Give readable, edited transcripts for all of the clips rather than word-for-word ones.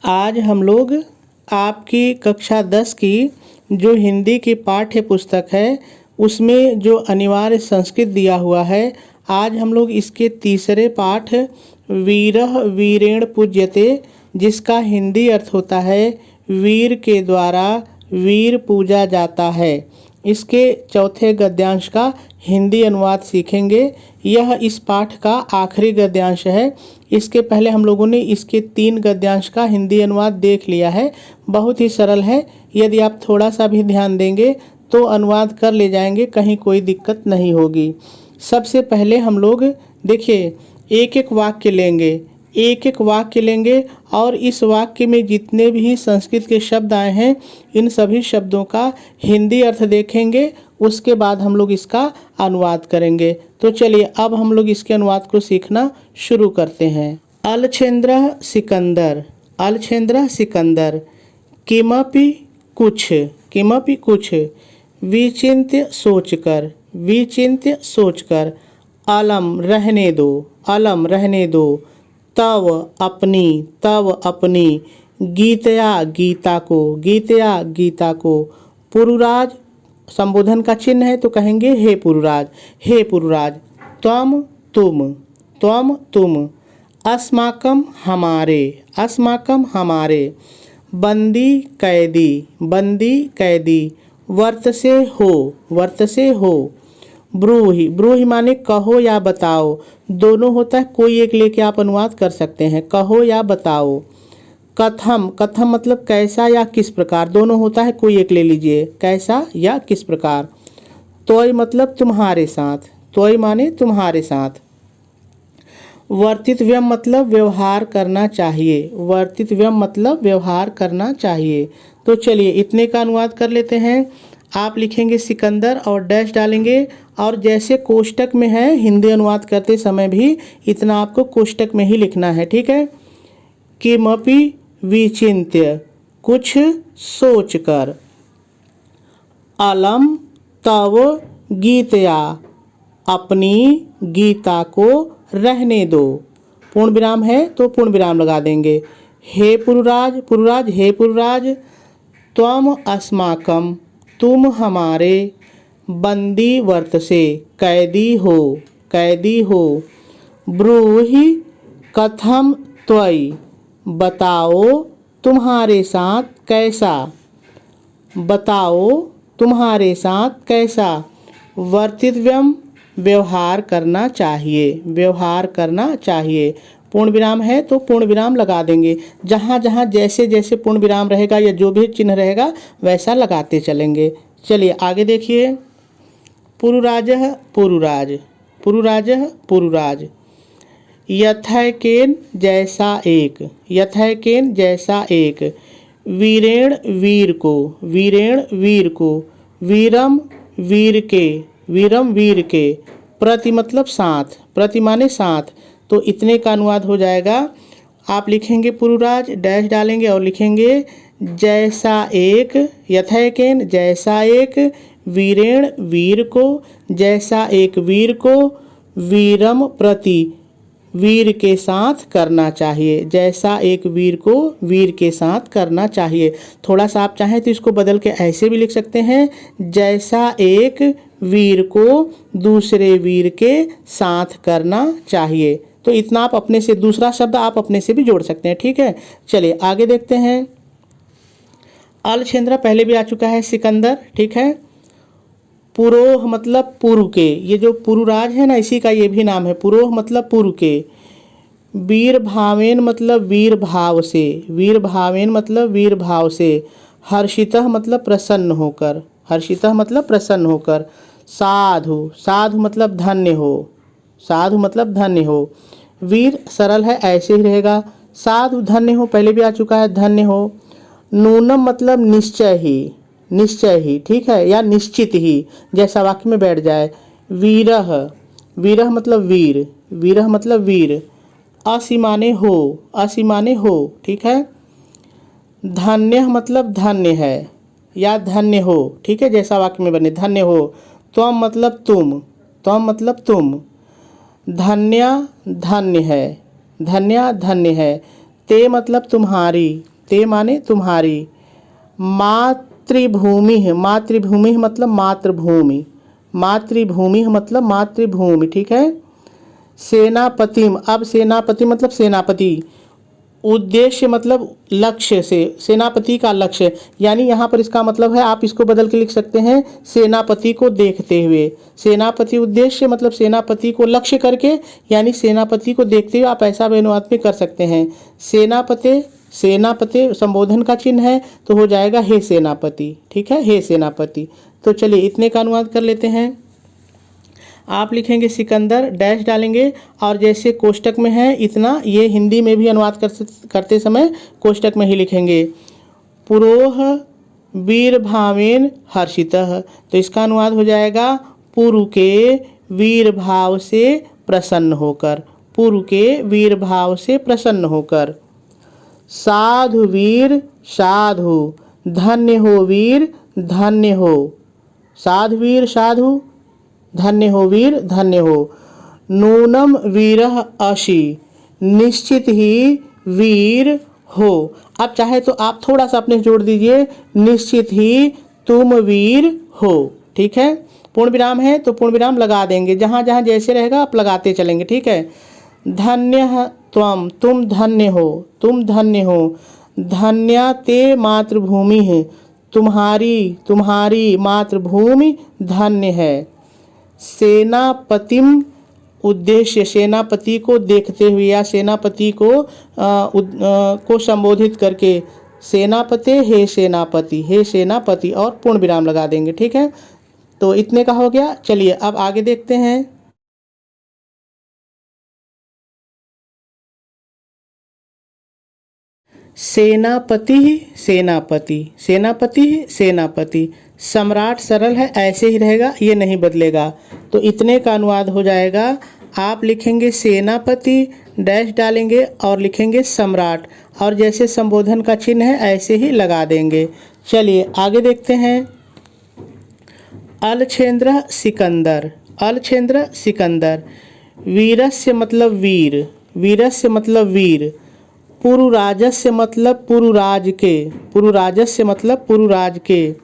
आज हम लोग आपकी कक्षा 10 की जो हिंदी की पाठ्य पुस्तक है उसमें जो अनिवार्य संस्कृत दिया हुआ है, आज हम लोग इसके तीसरे पाठ वीरः वीरेण पूज्यते, जिसका हिंदी अर्थ होता है वीर के द्वारा वीर पूजा जाता है, इसके चौथे गद्यांश का हिंदी अनुवाद सीखेंगे। यह इस पाठ का आखिरी गद्यांश है। इसके पहले हम लोगों ने इसके 3 गद्यांश का हिंदी अनुवाद देख लिया है। बहुत ही सरल है, यदि आप थोड़ा सा भी ध्यान देंगे तो अनुवाद कर ले जाएंगे, कहीं कोई दिक्कत नहीं होगी। सबसे पहले हम लोग देखिए एक एक वाक्य लेंगे और इस वाक्य में जितने भी संस्कृत के शब्द आए हैं इन सभी शब्दों का हिंदी अर्थ देखेंगे, उसके बाद हम लोग इसका अनुवाद करेंगे। तो चलिए अब हम लोग इसके अनुवाद को सीखना शुरू करते हैं। अलछेंद्रः सिकंदर किमपि कुछ विचिन्त्य सोचकर अलम रहने दो तव अपनी गीता को पुरुराज संबोधन का चिन्ह है तो कहेंगे हे पुरुराज तुम अस्माकं हमारे बंदी कैदी वर्तसे हो ब्रूहि माने कहो या बताओ, दोनों होता है, कोई एक लेके आप अनुवाद कर सकते हैं, कहो या बताओ। कथम मतलब कैसा या किस प्रकार, दोनों होता है, कोई एक ले लीजिए, कैसा या किस प्रकार। तोय मतलब तुम्हारे साथ, तोय माने तुम्हारे साथ। वर्तितव्यम मतलब व्यवहार करना चाहिए। तो चलिए इतने का अनुवाद कर लेते हैं। आप लिखेंगे सिकंदर और डैश डालेंगे, और जैसे कोष्टक में है हिंदी अनुवाद करते समय भी इतना आपको कोष्टक में ही लिखना है, ठीक है। किमपि विचिन्त्य कुछ सोचकर, अलम तव गीतया अपनी गीता को रहने दो, पूर्ण विराम है तो पूर्ण विराम लगा देंगे। हे पुरुराज त्वम अस्माकं तुम हमारे बंदी वर्तसे कैदी हो ब्रूहि कथम त्वयि बताओ तुम्हारे साथ कैसा वर्तितव्यम व्यवहार करना चाहिए। पूर्ण विराम है तो पूर्ण विराम लगा देंगे, जहाँ जहाँ जैसे जैसे पूर्ण विराम रहेगा या जो भी चिन्ह रहेगा वैसा लगाते चलेंगे। चलिए आगे देखिए। पुरुराज यथैकेन जैसा एक वीरेण वीर को वीरम वीर के प्रति मतलब साथ, प्रति माने साथ। तो इतने का अनुवाद हो जाएगा। आप लिखेंगे पुरुराज डैश डालेंगे और लिखेंगे जैसा एक, यथैकेन जैसा एक, वीरेण वीर को, जैसा एक वीर को, वीरम प्रति वीर के साथ करना चाहिए, जैसा एक वीर को वीर के साथ करना चाहिए। थोड़ा सा आप चाहें तो इसको बदल के ऐसे भी लिख सकते हैं, जैसा एक वीर को दूसरे वीर के साथ करना चाहिए। तो इतना आप अपने से, दूसरा शब्द आप अपने से भी जोड़ सकते हैं, ठीक है। चलिए आगे देखते हैं। अलछेंद्र पहले भी आ चुका है, सिकंदर, ठीक है। पुरोह मतलब पूर्व के, ये जो पुरुराज है ना इसी का ये भी नाम है, पुरोह मतलब पूर्व के। वीर भावेन मतलब वीर भाव से, हर्षितः मतलब प्रसन्न होकर, साधु मतलब धन्य हो, वीर सरल है ऐसे ही रहेगा, साधु धन्य हो पहले भी आ चुका है, धन्य हो। नूनम मतलब निश्चय ही, ठीक है, या निश्चित ही, जैसा वाक्य में बैठ जाए। वीरह मतलब वीर, असीमाने हो, ठीक है। धन्य मतलब धन्य है या धन्य हो, ठीक है, जैसा वाक्य में बने, धन्य हो। त्वम मतलब तुम, धन्य है, ते मतलब तुम्हारी, ते माने तुम्हारी। मातृभूमि, मातृभूमि मतलब मातृभूमि, मातृभूमि मतलब मातृभूमि, ठीक है। सेनापतिम, अब सेनापति मतलब सेनापति। उद्देश्य मतलब लक्ष्य से, सेनापति का लक्ष्य, यानी यहाँ पर इसका मतलब है, आप इसको बदल के लिख सकते हैं सेनापति को देखते हुए। सेनापति उद्देश्य मतलब सेनापति को लक्ष्य करके, यानी सेनापति को देखते हुए आप ऐसा भी अनुवाद में कर सकते हैं। सेनापति, सेनापति संबोधन का चिन्ह है तो हो जाएगा हे सेनापति, ठीक है, हे सेनापति। तो चलिए इतने का अनुवाद कर लेते हैं। आप लिखेंगे सिकंदर, डैश डालेंगे और जैसे कोष्टक में है इतना, ये हिंदी में भी अनुवाद करते समय कोष्टक में ही लिखेंगे। पुरोह वीर भावेन हर्षितः, तो इसका अनुवाद हो जाएगा पुरु के वीर भाव से प्रसन्न होकर, पुरु के वीर भाव से प्रसन्न होकर। साधु वीर साधु, धन्य हो वीर धन्य हो, साधु वीर साधु, धन्य हो वीर धन्य हो। नूनम वीरः अशि, निश्चित ही वीर हो। अब चाहे तो आप थोड़ा सा अपने जोड़ दीजिए, निश्चित ही तुम वीर हो, ठीक है। पूर्ण विराम है तो पूर्ण विराम लगा देंगे, जहाँ जहाँ जैसे रहेगा आप लगाते चलेंगे, ठीक है। धन्य त्वम, तुम धन्य हो, तुम धन्य हो। धन्या ते मातृभूमि है, तुम्हारी, तुम्हारी मातृभूमि धन्य है। सेनापतिम उद्देश्य, सेनापति को देखते हुए या सेनापति को संबोधित करके। सेनापति, हे सेनापति, हे सेनापति, और पूर्ण विराम लगा देंगे, ठीक है। तो इतने का हो गया। चलिए अब आगे देखते हैं। सेनापति, सेनापति, सेनापति, सेनापति। सम्राट सरल है, ऐसे ही रहेगा, ये नहीं बदलेगा। तो इतने का अनुवाद हो जाएगा। आप लिखेंगे सेनापति, डैश डालेंगे और लिखेंगे सम्राट, और जैसे संबोधन का चिन्ह है ऐसे ही लगा देंगे। चलिए आगे देखते हैं। अलछेंद्र सिकंदर, अलछेंद्र सिकंदर। वीरस्य मतलब वीर, वीरस्य मतलब वीर। पुरुराजस्य मतलब पुरुराज के, पुरुराजस्य मतलब पुरुराज के।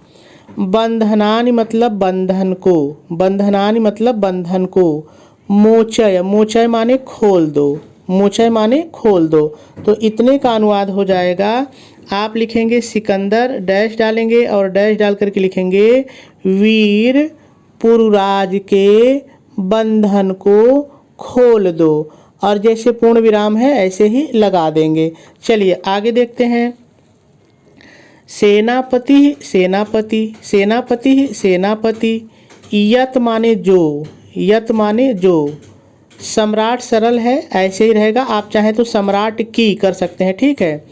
बंधनानि मतलब बंधन को, बंधनानि मतलब बंधन को। मोचय, मोचय माने खोल दो, मोचय माने खोल दो। तो इतने का अनुवाद हो जाएगा। आप लिखेंगे सिकंदर, डैश डालेंगे और डैश डाल करके लिखेंगे वीर पुरुराज के बंधन को खोल दो, और जैसे पूर्ण विराम है ऐसे ही लगा देंगे। चलिए आगे देखते हैं। सेनापति, सेनापति, सेनापति, सेनापति। यत माने जो, यत माने जो। सम्राट सरल है, ऐसे ही रहेगा, आप चाहें तो सम्राट की कर सकते हैं, ठीक है।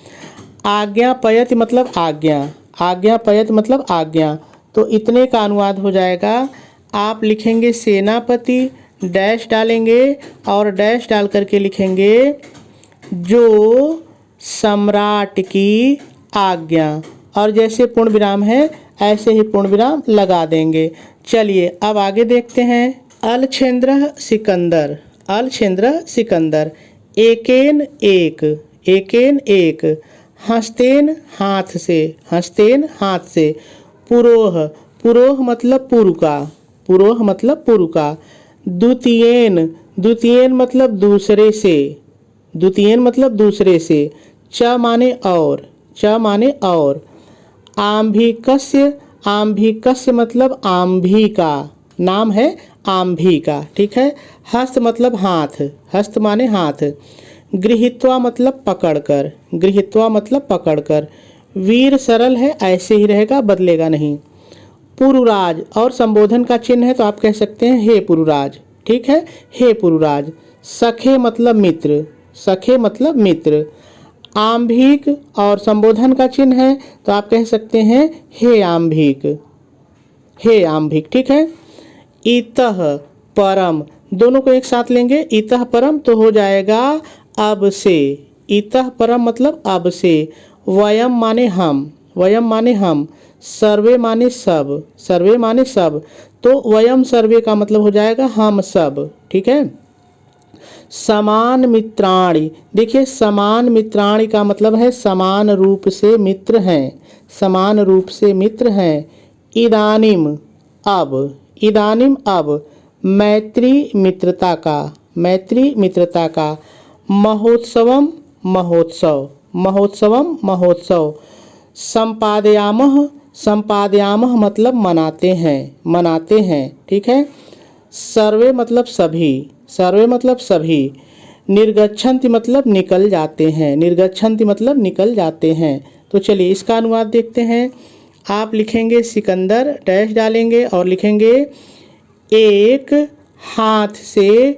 आज्ञापयत मतलब आज्ञा, आज्ञापयत मतलब आज्ञा। तो इतने का अनुवाद हो जाएगा। आप लिखेंगे सेनापति, डैश डालेंगे और डैश डाल करके लिखेंगे जो सम्राट की आज्ञा, और जैसे पूर्ण विराम है ऐसे ही पूर्ण विराम लगा देंगे। चलिए अब आगे देखते हैं। अलछेंद्र सिकंदर, अलछेंद्र सिकंदर। एकेन एक, एकेन एक। हस्तेन हाथ से, हस्तेन हाथ से। पुरोह, पुरोह मतलब पुरु का, पुरोह मतलब पुरु का। द्वितीयेन, द्वितीयेन मतलब दूसरे से, द्वितीयेन मतलब दूसरे से। च माने और, च माने और। आंभिकस्य, आंभिकस्य मतलब आंभी का, नाम है आंभी का, ठीक है। हस्त मतलब हाथ, हस्त माने हाथ। गृहीत्वा मतलब पकड़कर, गृहीत्वा मतलब पकड़कर। वीर सरल है, ऐसे ही रहेगा, बदलेगा नहीं। पुरुराज, और संबोधन का चिन्ह है तो आप कह सकते हैं हे पुरुराज, ठीक है, हे पुरुराज। सखे मतलब मित्र, सखे मतलब मित्र। आंभिक, और संबोधन का चिन्ह है तो आप कह सकते हैं हे आंभिक, हे आंभिक, ठीक है। इतः परम, दोनों को एक साथ लेंगे, इतः परम तो हो जाएगा अब से, इतः परम मतलब अब से। वयम माने हम, वयम माने हम। सर्वे माने सब, सर्वे माने सब, तो वयम सर्वे का मतलब हो जाएगा हम सब, ठीक है। समान मित्राणि, देखिए समान मित्राणि का मतलब है समान रूप से मित्र हैं, समान रूप से मित्र हैं। इदानीम अब, इदानीम अब, मैत्री मित्रता का, मैत्री मित्रता का। महोत्सवम महोत्सव, महोत्सवम महोत्सव। संपादयामः, संपादयामः मतलब मनाते हैं, मनाते हैं, ठीक है। सर्वे मतलब सभी, सर्वे मतलब सभी। निर्गच्छन्ति मतलब निकल जाते हैं, निर्गच्छन्ति मतलब निकल जाते हैं। तो चलिए इसका अनुवाद देखते हैं। आप लिखेंगे सिकंदर, डैश डालेंगे और लिखेंगे एक हाथ से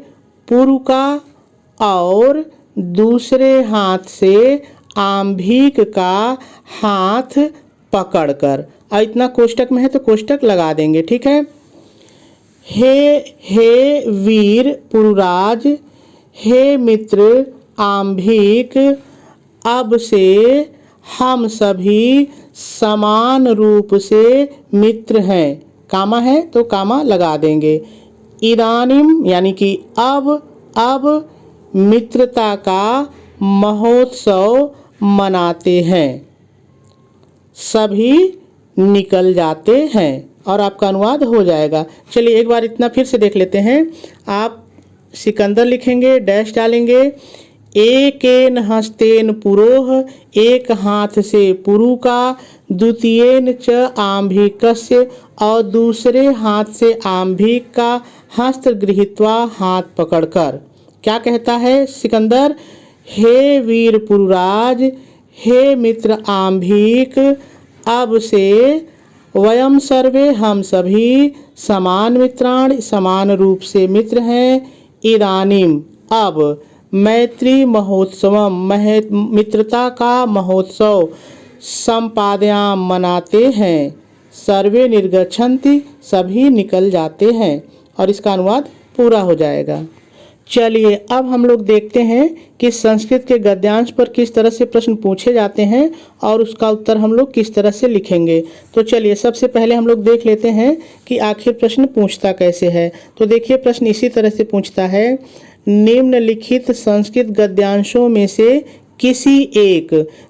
पुरुका और दूसरे हाथ से आंभिक का हाथ पकड़कर, और इतना कोष्टक में है तो कोष्टक लगा देंगे, ठीक है। हे वीर पुरुराज, हे मित्र आंभिक, अब से हम सभी समान रूप से मित्र हैं। कामा है तो कामा लगा देंगे। इदानीम यानी कि अब मित्रता का महोत्सव मनाते हैं, सभी निकल जाते हैं, और आपका अनुवाद हो जाएगा। चलिए एक बार इतना फिर से देख लेते हैं। आप सिकंदर लिखेंगे, डैश डालेंगे। एकेन हस्तेन पुरोह, एक हाथ से पुरु का, द्वितीयेन च आंभिकस्य, और दूसरे हाथ से आंभिक का, हस्त गृहीत्वा हाथ पकड़कर। क्या कहता है सिकंदर? हे वीर पुरुराज, हे मित्र आंभिक, अब से वयम सर्वे हम सभी समान मित्राण समान रूप से मित्र हैं। इदानीम अब मैत्री महोत्सवम मित्रता का महोत्सव संपादयाम मनाते हैं। सर्वे निर्गच्छन्ति सभी निकल जाते हैं, और इसका अनुवाद पूरा हो जाएगा। चलिए अब हम लोग देखते हैं कि संस्कृत के गद्यांश पर किस तरह से प्रश्न पूछे जाते हैं और उसका उत्तर हम लोग किस तरह से लिखेंगे। तो चलिए सबसे पहले हम लोग देख लेते हैं कि आखिर प्रश्न पूछता कैसे है। तो देखिए प्रश्न इसी तरह से पूछता है, निम्नलिखित संस्कृत गद्यांशों में से किसी एक,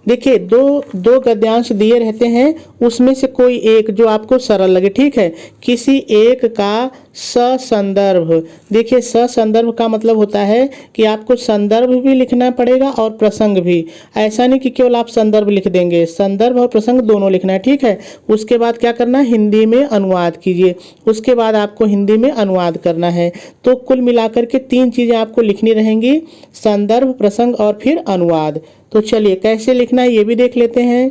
देखिए दो गद्यांश दिए रहते हैं, उसमें से कोई एक जो आपको सरल लगे, ठीक है। किसी एक का ससंदर्भ, देखिए ससंदर्भ का मतलब होता है कि आपको संदर्भ भी लिखना पड़ेगा और प्रसंग भी। ऐसा नहीं कि केवल आप संदर्भ लिख देंगे, संदर्भ और प्रसंग दोनों लिखना है, ठीक है। उसके बाद क्या करना है, हिंदी में अनुवाद कीजिए, उसके बाद आपको हिंदी में अनुवाद करना है। तो कुल मिलाकर के 3 चीज़ें आपको लिखनी रहेंगी, संदर्भ, प्रसंग और फिर अनुवाद। तो चलिए कैसे लिखना है ये भी देख लेते हैं।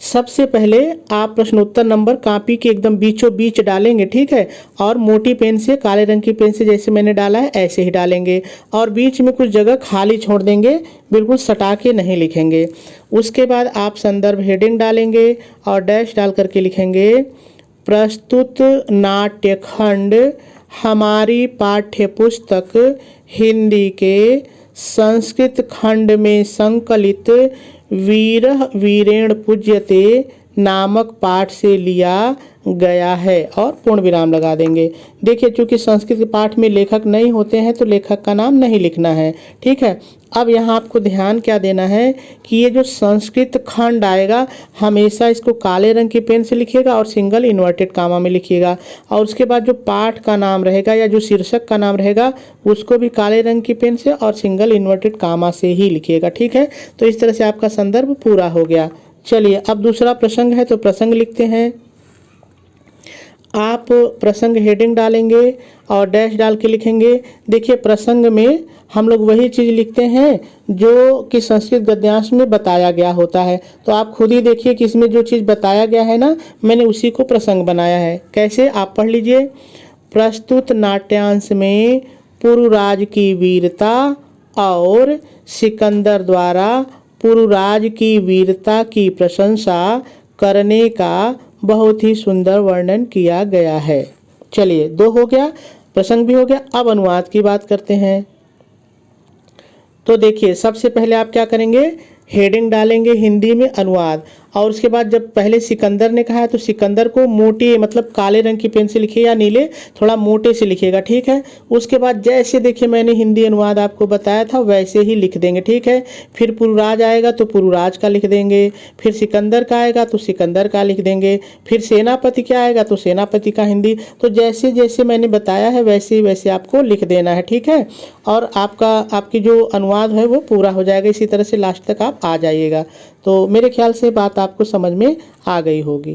सबसे पहले आप प्रश्नोत्तर नंबर कॉपी के एकदम बीचों बीच डालेंगे, ठीक है। और मोटी पेन से, काले रंग की पेन से जैसे मैंने डाला है ऐसे ही डालेंगे, और बीच में कुछ जगह खाली छोड़ देंगे, बिल्कुल सटा के नहीं लिखेंगे। उसके बाद आप संदर्भ हेडिंग डालेंगे और डैश डाल करके लिखेंगे, प्रस्तुत नाट्यखंड हमारी पाठ्य पुस्तक हिंदी के संस्कृत खंड में संकलित वीरः वीरेण पूज्यते नामक पाठ से लिया गया है, और पूर्ण विराम लगा देंगे। देखिए चूंकि संस्कृत के पाठ में लेखक नहीं होते हैं तो लेखक का नाम नहीं लिखना है, ठीक है। अब यहाँ आपको ध्यान क्या देना है कि ये जो संस्कृत खंड आएगा हमेशा इसको काले रंग की पेन से लिखिएगा और सिंगल इन्वर्टेड कामा में लिखिएगा, और उसके बाद जो पाठ का नाम रहेगा या जो शीर्षक का नाम रहेगा उसको भी काले रंग की पेन से और सिंगल इन्वर्टेड कामा से ही लिखिएगा, ठीक है। तो इस तरह से आपका संदर्भ पूरा हो गया। चलिए अब दूसरा प्रसंग है, तो प्रसंग लिखते हैं। आप प्रसंग हेडिंग डालेंगे और डैश डाल के लिखेंगे। देखिए प्रसंग में हम लोग वही चीज़ लिखते हैं जो कि संस्कृत गद्यांश में बताया गया होता है। तो आप खुद ही देखिए कि इसमें जो चीज़ बताया गया है ना, मैंने उसी को प्रसंग बनाया है। कैसे, आप पढ़ लीजिए। प्रस्तुत नाट्यांश में पुरुराज की वीरता और सिकंदर द्वारा पुरुराज की वीरता की प्रशंसा करने का बहुत ही सुंदर वर्णन किया गया है। चलिए 2 हो गया, प्रसंग भी हो गया। अब अनुवाद की बात करते हैं। तो देखिए सबसे पहले आप क्या करेंगे, हेडिंग डालेंगे हिंदी में अनुवाद, और उसके बाद जब पहले सिकंदर ने कहा है तो सिकंदर को मोटे मतलब काले रंग की पेन से लिखिए या नीले, थोड़ा मोटे से लिखिएगा, ठीक है। उसके बाद जैसे देखिए मैंने हिंदी अनुवाद आपको बताया था वैसे ही लिख देंगे, ठीक है। फिर पुरुराज आएगा तो पुरुराज का लिख देंगे, फिर सिकंदर का आएगा तो सिकंदर का लिख देंगे, फिर सेनापति क्या आएगा तो सेनापति का हिंदी। तो जैसे जैसे मैंने बताया है वैसे वैसे आपको लिख देना है, ठीक है। और आपकी जो अनुवाद है वो पूरा हो जाएगा। इसी तरह से लास्ट तक आप आ जाइएगा। तो मेरे ख्याल से बात आपको समझ में आ गई होगी।